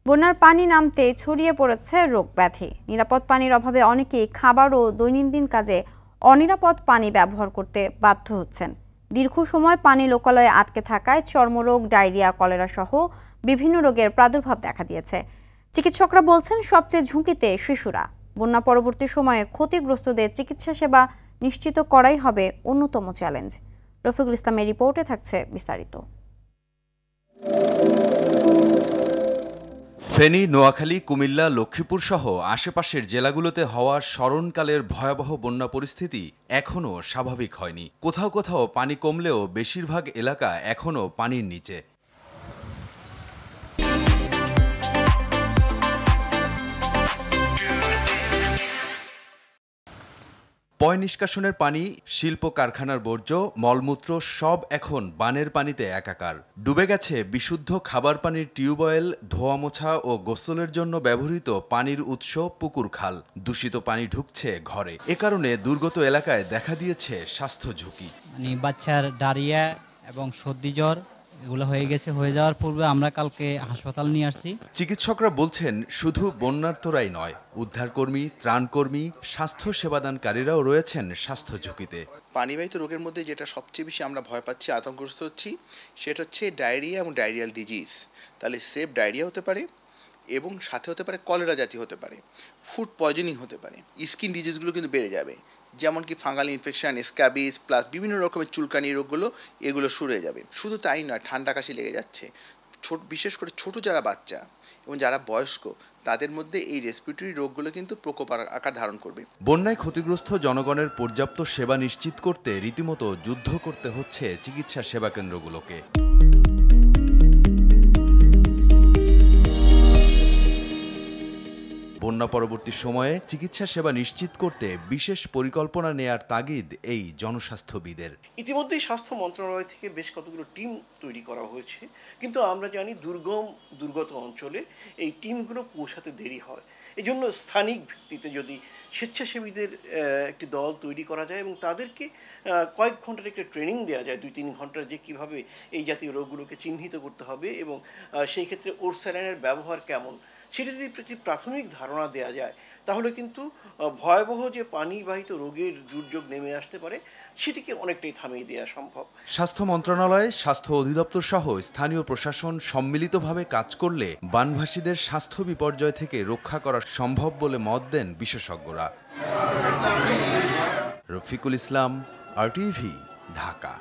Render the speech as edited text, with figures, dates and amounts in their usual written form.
বন্যার পানি নামতে ছড়িয়ে পড়েছে রোগ ব্যাধি। নিরাপদ পানির অভাবে অনেকেই খাবার ও দৈনন্দিন কাজে অনিরাপদ পানি ব্যবহার করতে বাধ্য হচ্ছেন। দীর্ঘ সময় পানি লোকালয়ে আটকে থাকায় চর্মরোগ, ডায়রিয়া, কলেরা সহ বিভিন্ন রোগের প্রাদুর্ভাব দেখা দিয়েছে। চিকিৎসকরা বলছেন সবচেয়ে ঝুঁকিতে শিশুরা। বন্যা পরবর্তী সময়ে ক্ষতিগ্রস্তদের চিকিৎসা সেবা নিশ্চিত করাই হবে অন্যতম চ্যালেঞ্জ। রফিকুল ইসলামের রিপোর্টে থাকছে বিস্তারিত। ফেনী, নোয়াখালী, কুমিল্লা, লক্ষ্মীপুর সহ আশেপাশের জেলাগুলোতে হওয়া স্মরণকালের ভয়াবহ বন্যা পরিস্থিতি এখনও স্বাভাবিক হয়নি। কোথাও কোথাও পানি কমলেও বেশিরভাগ এলাকা এখনও পানির নিচে। পয় নিষ্কাশনের পানি, শিল্প কারখানার বর্জ্য, মলমূত্র সব এখন বানের পানিতে একাকার। ডুবে গেছে বিশুদ্ধ খাবার পানির টিউবওয়েল, ধোয়া মোছা ও গোসলের জন্য ব্যবহৃত পানির উৎস, পুকুর, খাল। দূষিত পানি ঢুকছে ঘরে। এ কারণে দুর্গত এলাকায় দেখা দিয়েছে স্বাস্থ্য ঝুঁকি। বাচ্চার ডায়রিয়া এবং সর্দি জ্বর এগুলো হয়ে যাওয়ার পূর্বে আমরা কালকে হাসপাতাল নিয়ে আসছি। চিকিৎসকরা বলছেন শুধু বন্যার্তরাই নয়, উদ্ধারকর্মী, ত্রাণকর্মী, স্বাস্থ্য সেবাদানকারীরাও রয়েছেন স্বাস্থ্য ঝুঁকিতে। পানিবাহিত রোগের মধ্যে যেটা সবচেয়ে বেশি আমরা ভয় পাচ্ছি, আতঙ্কগ্রস্ত হচ্ছি, সেটা হচ্ছে ডায়রিয়া এবং ডায়রিয়াল ডিজিজ। তাহলে সেফ ডায়রিয়া হতে পারে এবং সাথে হতে পারে কলেরা জাতীয় হতে পারে, ফুড পয়জনিং হতে পারে। স্কিন ডিজিজগুলো কিন্তু বেড়ে যাবে, যেমন কি ফাঙ্গাল ইনফেকশন, স্ক্যাবিজ, প্লাস বিভিন্ন রকমের চুলকানি রোগগুলো এগুলো শুরু হয়ে যাবে। শুধু তাই নয়, ঠান্ডা কাশি লেগে যাচ্ছে। বিশেষ করে ছোট যারা বাচ্চা এবং যারা বয়স্ক, তাদের মধ্যে এই রেসপিরেটরি রোগগুলো কিন্তু প্রকোপ আকার ধারণ করবে। বন্যায় ক্ষতিগ্রস্ত জনগণের পর্যাপ্ত সেবা নিশ্চিত করতে রীতিমতো যুদ্ধ করতে হচ্ছে চিকিৎসা সেবা কেন্দ্রগুলোকে। বন্যা পরবর্তী সময়ে চিকিৎসা সেবা নিশ্চিত করতে বিশেষ পরিকল্পনা নেয়ার তাগিদ এই জনস্বাস্থ্যবিদের। ইতিমধ্যেই স্বাস্থ্য মন্ত্রণালয় থেকে বেশ কতগুলো টিম তৈরি করা হয়েছে, কিন্তু আমরা জানি দুর্গত অঞ্চলে এই টিমগুলো পৌঁছাতে দেরি হয়। এজন্য স্থানিক ভিত্তিতে যদি স্বেচ্ছাসেবীদের একটি দল তৈরি করা যায় এবং তাদেরকে কয়েক ঘন্টার একটা ট্রেনিং দেওয়া যায়, 2-3 ঘন্টার, যে কীভাবে এই জাতীয় রোগগুলোকে চিহ্নিত করতে হবে এবং সেই ক্ষেত্রে ওরস্যালাইনের ব্যবহার কেমন, সেটা যদি একটি প্রাথমিক ধারণা দেওয়া যায়, তাহলে কিন্তু ভয়াবহ যে পানিবাহিত রোগের দুর্যোগ নেমে আসতে পারে সেটিকে অনেকটাই থামিয়ে দেওয়া সম্ভব। স্বাস্থ্য মন্ত্রণালয়, স্বাস্থ্য অধিদপ্তর সহ স্থানীয় প্রশাসন সম্মিলিতভাবে কাজ করলে বানভাসীদের স্বাস্থ্য বিপর্যয় থেকে রক্ষা করা সম্ভব বলে মত দেন বিশেষজ্ঞরা। রফিকুল ইসলাম, RTV, ঢাকা।